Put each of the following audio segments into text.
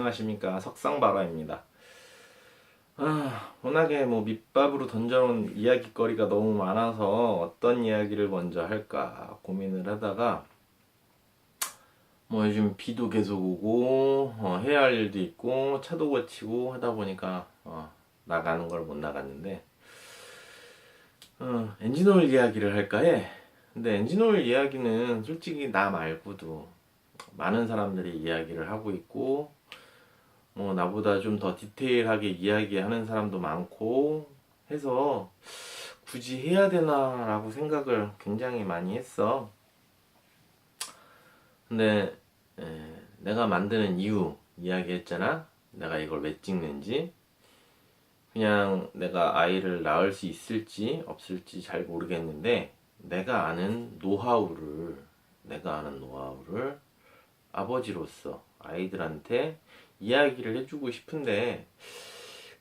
안녕하십니까, 석상바라입니다. 워낙에 밑밥으로 던져놓은 이야기거리가 너무 많아서 어떤 이야기를 먼저 할까 고민을 하다가 요즘 비도 계속 오고 해야 할 일도 있고 차도 고치고 하다 보니까 나가는 걸 못 나갔는데 엔진오일 이야기를 할까 해. 근데 엔진오일 이야기는 솔직히 나 말고도 많은 사람들이 이야기를 하고 있고 나보다 좀 더 디테일하게 이야기하는 사람도 많고 해서 굳이 해야 되나라고 생각을 굉장히 많이 했어. 근데 내가 만드는 이유 이야기했잖아. 내가 이걸 왜 찍는지. 그냥 내가 아이를 낳을 수 있을지 없을지 잘 모르겠는데 내가 아는 노하우를 아버지로서 아이들한테 이야기를 해주고 싶은데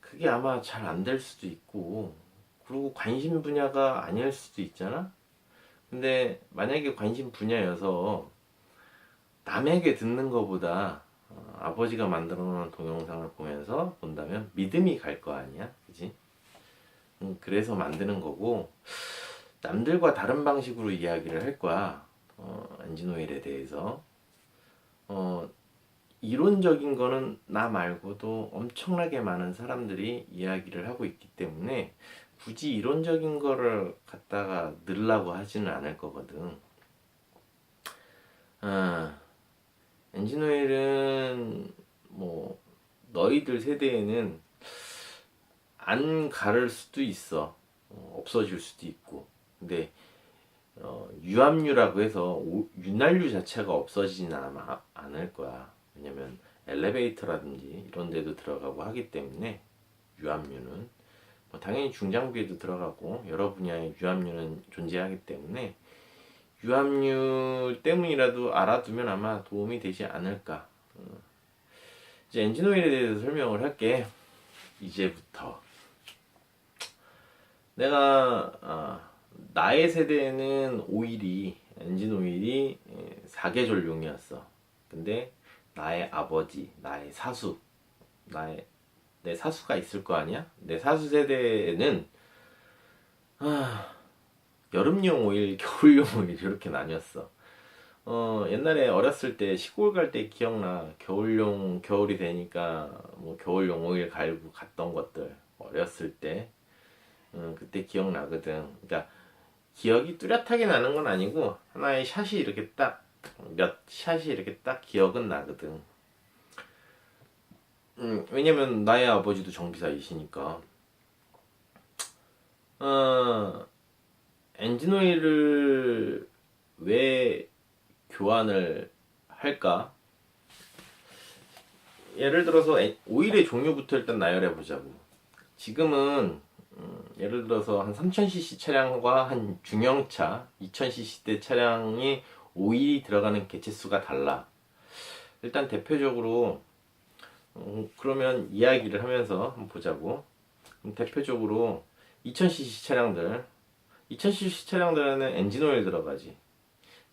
그게 아마 잘 안 될 수도 있고, 그리고 관심 분야가 아닐 수도 있잖아. 근데 만약에 관심 분야여서 남에게 듣는 것보다 아버지가 만들어 놓은 동영상을 보면서 본다면 믿음이 갈 거 아니야, 그지? 그래서 만드는 거고, 남들과 다른 방식으로 이야기를 할 거야. 엔진오일에 대해서. 이론적인 거는 나 말고도 엄청나게 많은 사람들이 이야기를 하고 있기 때문에 굳이 이론적인 거를 갖다가 넣으려고 하지는 않을 거거든. 엔진오일은 너희들 세대에는 안 가를 수도 있어. 없어질 수도 있고. 근데 유압류라고 해서 윤활유 자체가 않을 거야. 왜냐면 엘리베이터라든지 이런 데도 들어가고 하기 때문에 유압류는 당연히 중장비에도 들어가고 여러 분야의 유압류는 존재하기 때문에 유압류 때문이라도 알아두면 아마 도움이 되지 않을까. 이제 엔진오일에 대해서 설명을 할게. 이제부터 내가 나의 세대에는 엔진오일이 4계절용이었어. 근데 나의 아버지, 나의 사수, 내 사수가 있을 거 아니야? 내 사수 세대에는 여름용 오일, 겨울용 오일 이렇게 나뉘었어. 옛날에 어렸을 때 시골 갈 때 기억나. 겨울이 되니까 겨울용 오일 갈고 갔던 것들 어렸을 때 그때 기억나거든. 그러니까 기억이 뚜렷하게 나는 건 아니고 하나의 샷이 이렇게 딱 몇 샷이 이렇게 딱 기억은 나거든. 왜냐면 나의 아버지도 정비사이시니까. 엔진오일을 왜 교환을 할까? 예를 들어서 오일의 종류부터 일단 나열해 보자고. 지금은 예를 들어서 한 3000cc 차량과 한 중형차 2000cc대 차량이 오일이 들어가는 개체수가 달라. 일단 대표적으로 그러면 이야기를 하면서 한번 보자고. 대표적으로 2000cc 차량들에는 엔진 오일 들어가지,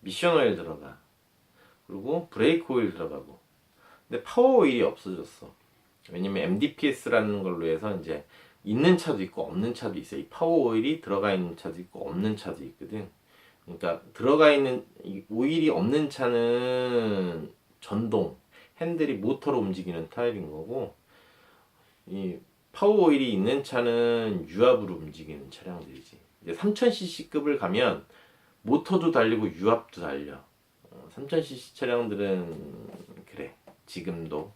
미션 오일 들어가, 그리고 브레이크 오일 들어가고. 근데 파워 오일이 없어졌어. 왜냐면 MDPS라는 걸로 해서 이제 있는 차도 있고 없는 차도 있어. 이 파워 오일이 들어가 있는 차도 있고 없는 차도 있거든. 그러니까 들어가 있는 이 오일이 없는 차는 전동, 핸들이 모터로 움직이는 타입인 거고, 이 파워 오일이 있는 차는 유압으로 움직이는 차량들이지. 이제 3000cc급을 가면 모터도 달리고 유압도 달려. 3000cc 차량들은 그래. 지금도.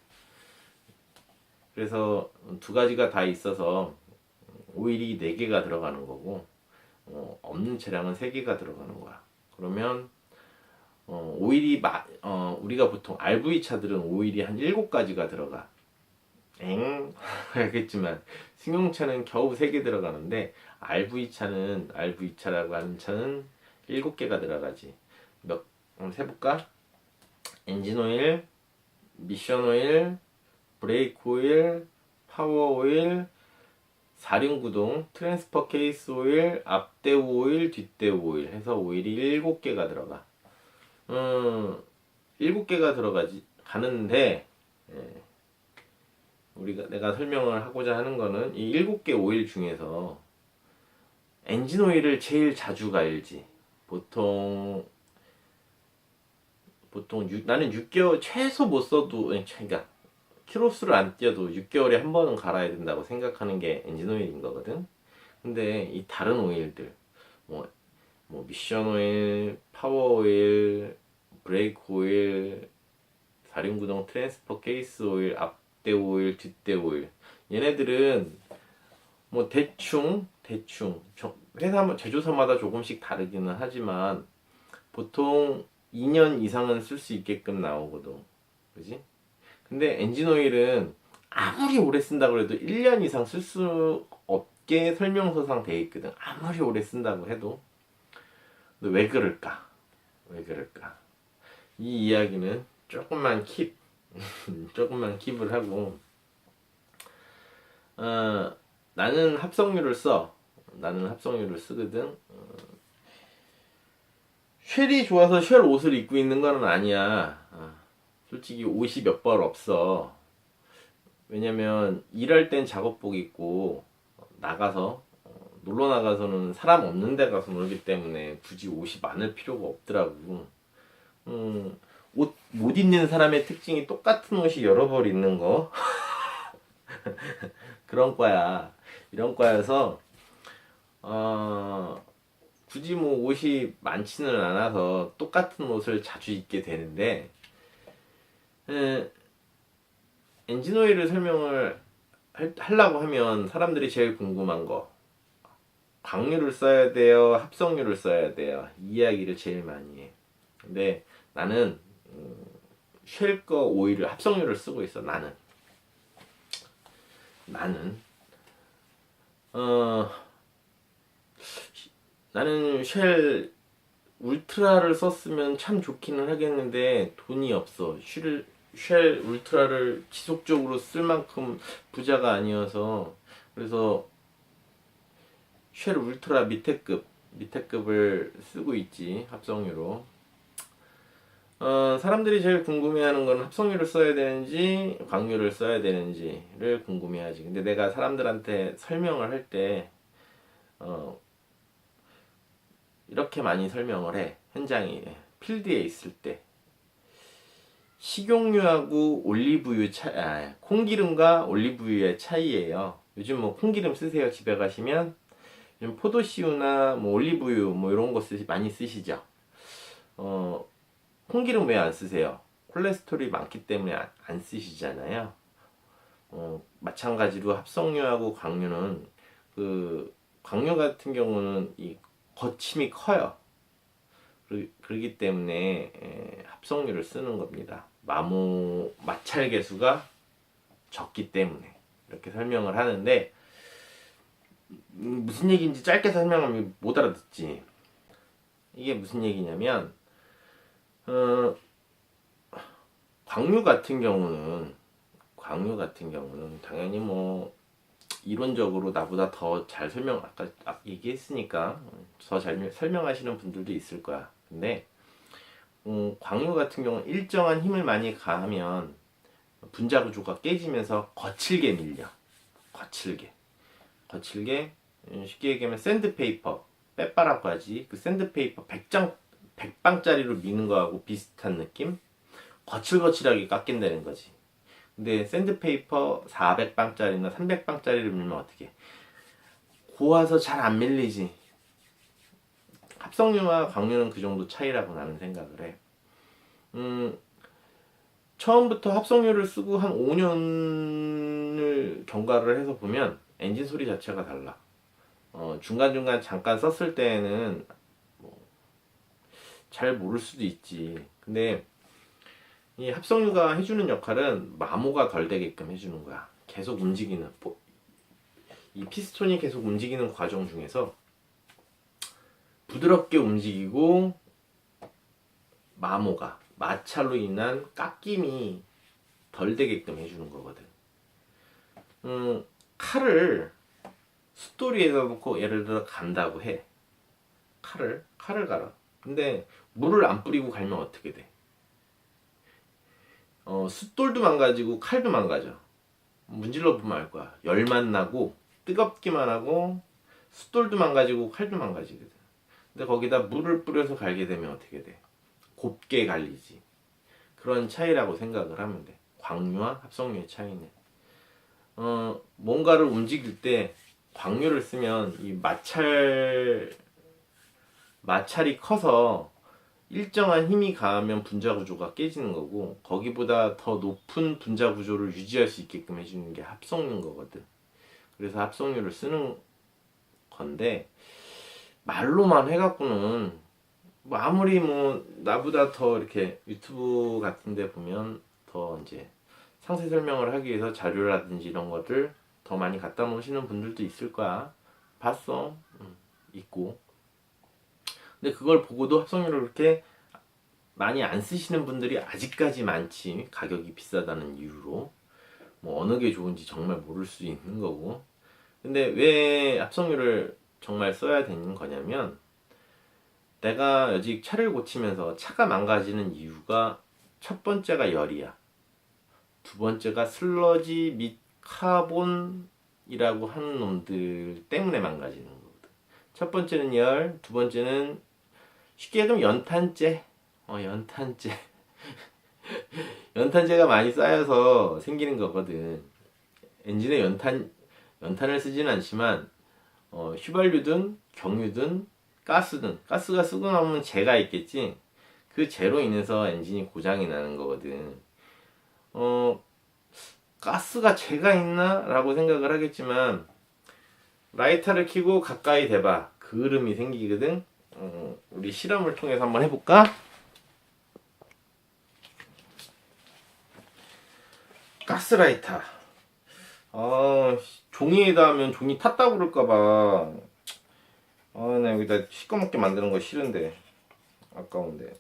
그래서 두 가지가 다 있어서 오일이 4개가 들어가는 거고, 없는 차량은 3개가 들어가는 거야. 그러면 우리가 보통 RV 차들은 오일이 한 7가지가 들어가. 알겠지만 승용차는 겨우 3개 들어가는데 RV차라고 하는 차는 7개가 들어가지. 한번 세볼까? 엔진 오일, 미션 오일, 브레이크 오일, 파워 오일, 사륜구동, 트랜스퍼 케이스 오일, 앞대우 오일, 뒷대우 오일 해서 오일이 7개가 들어가. 7개가 가는데 내가 설명을 하고자 하는 거는 이 7개 오일 중에서 엔진 오일을 제일 자주 갈지. 보통 나는 6개월 최소 못 써도, 그러니까 키로수를 안 띄어도 6개월에 한 번은 갈아야 된다고 생각하는 게 엔진 오일인 거거든. 근데 이 다른 오일들, 뭐, 미션 오일, 파워 오일, 브레이크 오일, 사륜구동 트랜스퍼 케이스 오일, 앞대 오일, 뒷대 오일, 얘네들은 뭐 대충 제조사마다 조금씩 다르기는 하지만 보통 2년 이상은 쓸 수 있게끔 나오거든. 그지? 근데 엔진 오일은 아무리 오래 쓴다고 해도 1년 이상 쓸 수 없게 설명서상 돼 있거든. 아무리 오래 쓴다고 해도. 근데 왜 그럴까? 왜 그럴까? 이 이야기는 조금만 킵을 하고, 나는 합성유를 써. 나는 합성유를 쓰거든. 쉘이 좋아서 쉘 옷을 입고 있는 건 아니야. 솔직히 옷이 몇 벌 없어. 왜냐면 일할 땐 작업복 입고 나가서 놀러 나가서는 사람 없는 데 가서 놀기 때문에 굳이 옷이 많을 필요가 없더라고. 옷 못 입는 사람의 특징이 똑같은 옷이 여러 벌 있는 거. 그런 과야. 이런 과여서 굳이 뭐 옷이 많지는 않아서 똑같은 옷을 자주 입게 되는데, 엔진 오일을 설명을 하려고 하면 사람들이 제일 궁금한 거, 광유를 써야 돼요, 합성유를 써야 돼요, 이 이야기를 제일 많이 해. 근데 나는 쉘 거 오일을 합성유를 쓰고 있어. 나는 쉘 울트라를 썼으면 참 좋기는 하겠는데 돈이 없어. 쉘 울트라를 지속적으로 쓸 만큼 부자가 아니어서. 그래서 쉘 울트라 밑에급을 쓰고 있지, 합성유로. 사람들이 제일 궁금해하는 건 합성유를 써야 되는지 광유를 써야 되는지를 궁금해하지. 근데 내가 사람들한테 설명을 할 때 이렇게 많이 설명을 해. 현장에 필드에 있을 때 식용유하고 올리브유 콩기름과 올리브유의 차이예요. 요즘 뭐 콩기름 쓰세요. 집에 가시면 요즘 포도씨유나 뭐 올리브유 뭐 이런 거 많이 쓰시죠. 콩기름 왜 안 쓰세요? 콜레스테롤이 많기 때문에 안 쓰시잖아요. 마찬가지로 합성유하고 광유는, 광유 같은 경우는 이 거침이 커요. 그렇기 때문에 합성유를 쓰는 겁니다. 마찰 계수가 적기 때문에 이렇게 설명을 하는데, 무슨 얘기인지 짧게 설명하면 못 알아듣지. 이게 무슨 얘기냐면, 광유 같은 경우는 당연히 뭐 이론적으로 나보다 더 잘 아까 얘기했으니까 더 잘 설명하시는 분들도 있을 거야. 근데 광유 같은 경우는 일정한 힘을 많이 가하면 분자 구조가 깨지면서 거칠게 밀려. 거칠게 쉽게 얘기하면 샌드페이퍼, 빼바라까지 그 샌드페이퍼 100방짜리로 미는 거하고 비슷한 느낌? 거칠거칠하게 깎인다는 거지. 근데 샌드페이퍼 400방짜리나 300방짜리를 밀면 어떻게? 고와서 잘 안 밀리지. 합성유와 광유는 그 정도 차이라고 나는 생각을 해. 처음부터 합성유를 쓰고 한 5년을 경과를 해서 보면 엔진 소리 자체가 달라. 중간중간 잠깐 썼을 때는 잘 모를 수도 있지. 근데 이 합성유가 해주는 역할은 마모가 덜 되게끔 해주는 거야. 계속 움직이는, 이 피스톤이 계속 움직이는 과정 중에서 부드럽게 움직이고 마찰로 인한 깎임이 덜 되게끔 해주는 거거든. 칼을 숫돌이에다 놓고 예를 들어 간다고 해. 칼을 갈아. 근데 물을 안 뿌리고 갈면 어떻게 돼? 숫돌도 망가지고 칼도 망가져. 문질러 보면 알 거야. 열만 나고 뜨겁기만 하고 숫돌도 망가지고 칼도 망가지거든. 근데 거기다 물을 뿌려서 갈게 되면 어떻게 돼? 곱게 갈리지. 그런 차이라고 생각을 하면 돼. 광유와 합성유의 차이는. 뭔가를 움직일 때 광유를 쓰면 이 마찰이 커서 일정한 힘이 가하면 분자 구조가 깨지는 거고, 거기보다 더 높은 분자 구조를 유지할 수 있게끔 해주는 게 합성유인 거거든. 그래서 합성유를 쓰는 건데, 말로만 해갖고는 뭐 아무리 뭐 나보다 더 이렇게 유튜브 같은 데 보면 더 이제 상세 설명을 하기 위해서 자료라든지 이런 것들 더 많이 갖다 놓으시는 분들도 있을 거야. 봤어. 있고. 근데 그걸 보고도 합성유를 그렇게 많이 안 쓰시는 분들이 아직까지 많지. 가격이 비싸다는 이유로. 뭐 어느 게 좋은지 정말 모를 수 있는 거고. 근데 왜 합성유를 정말 써야 되는 거냐면, 내가 여직 차를 고치면서 차가 망가지는 이유가 첫 번째가 열이야. 두 번째가 슬러지 및 카본이라고 하는 놈들 때문에 망가지는 거거든. 첫 번째는 열, 두 번째는 쉽게 얘기하면 연탄재. 연탄재. 연탄재가 많이 쌓여서 생기는 거거든. 엔진에 연탄을 쓰지는 않지만 휘발유든 경유든 가스든, 가스가 쓰고 나면 재가 있겠지. 그 재로 인해서 엔진이 고장이 나는 거거든. 가스가 재가 있나? 라고 생각을 하겠지만, 라이터를 켜고 가까이 대봐. 그을음이 생기거든. 우리 실험을 통해서 한번 해볼까? 가스라이터. 종이에다 하면 종이 탔다고 그럴까봐. 나 여기다 시꺼멓게 만드는 거 싫은데. 아까운데.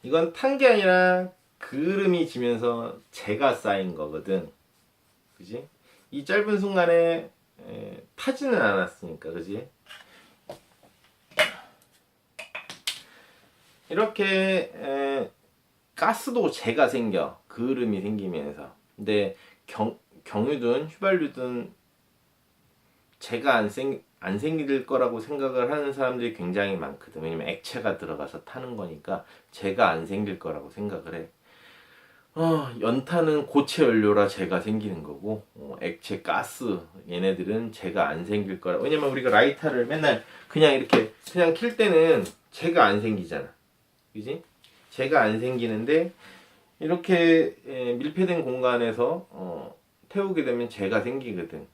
이건 탄 게 아니라 그을음이 지면서 재가 쌓인 거거든. 그지? 이 짧은 순간에 타지는 않았으니까, 그지? 이렇게 가스도 재가 생겨. 그을음이 생기면서. 근데 경유든 휘발유든 재가 안 생길 거라고 생각을 하는 사람들이 굉장히 많거든. 왜냐면 액체가 들어가서 타는 거니까 재가 안 생길 거라고 생각을 해. 연탄은 고체 연료라 재가 생기는 거고, 액체, 가스, 얘네들은 재가 안 생길 거라. 왜냐면 우리가 라이터를 맨날 그냥 이렇게 그냥 킬 때는 재가 안 생기잖아. 그지? 재가 안 생기는데, 이렇게 밀폐된 공간에서 태우게 되면 재가 생기거든.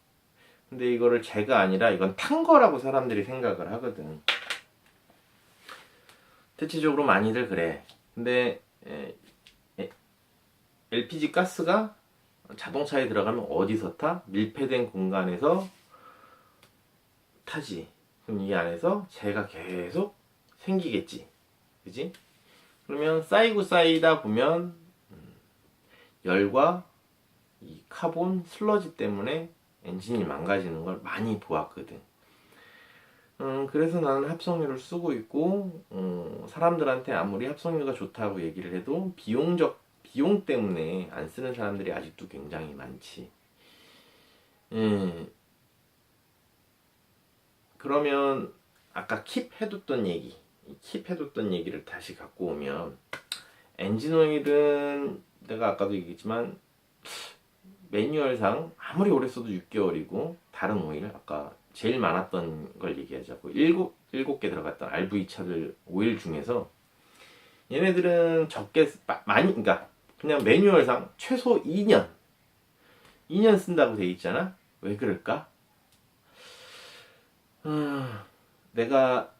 근데 이거를 재가 아니라 이건 탄 거라고 사람들이 생각을 하거든. 대체적으로 많이들 그래. 근데 LPG 가스가 자동차에 들어가면 어디서 타? 밀폐된 공간에서 타지. 그럼 이 안에서 재가 계속 생기겠지. 그지? 그러면 쌓이고 쌓이다 보면 열과 이 카본 슬러지 때문에 엔진이 망가지는 걸 많이 보았거든. 그래서 나는 합성유를 쓰고 있고, 사람들한테 아무리 합성유가 좋다고 얘기를 해도 비용 때문에 안 쓰는 사람들이 아직도 굉장히 많지. 그러면 아까 킵 해뒀던 얘기를 다시 갖고 오면, 엔진 오일은 내가 아까도 얘기했지만 매뉴얼상 아무리 오래 써도 6개월이고, 다른 오일 아까 제일 많았던 걸 얘기하자고, 7개 들어갔던 RV 차들 오일 중에서 얘네들은 적게 많이, 그러니까 그냥 매뉴얼상 최소 2년 쓴다고 돼 있잖아. 왜 그럴까? 내가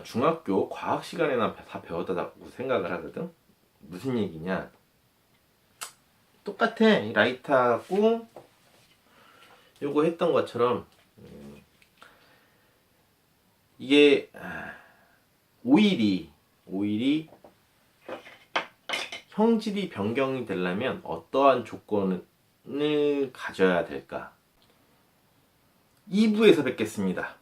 중학교 과학 시간에나 다 배웠다고 생각을 하거든. 무슨 얘기냐? 똑같아. 라이터하고 요거 했던 것처럼 이게 오일이 형질이 변경이 되려면 어떠한 조건을 가져야 될까? 2부에서 뵙겠습니다.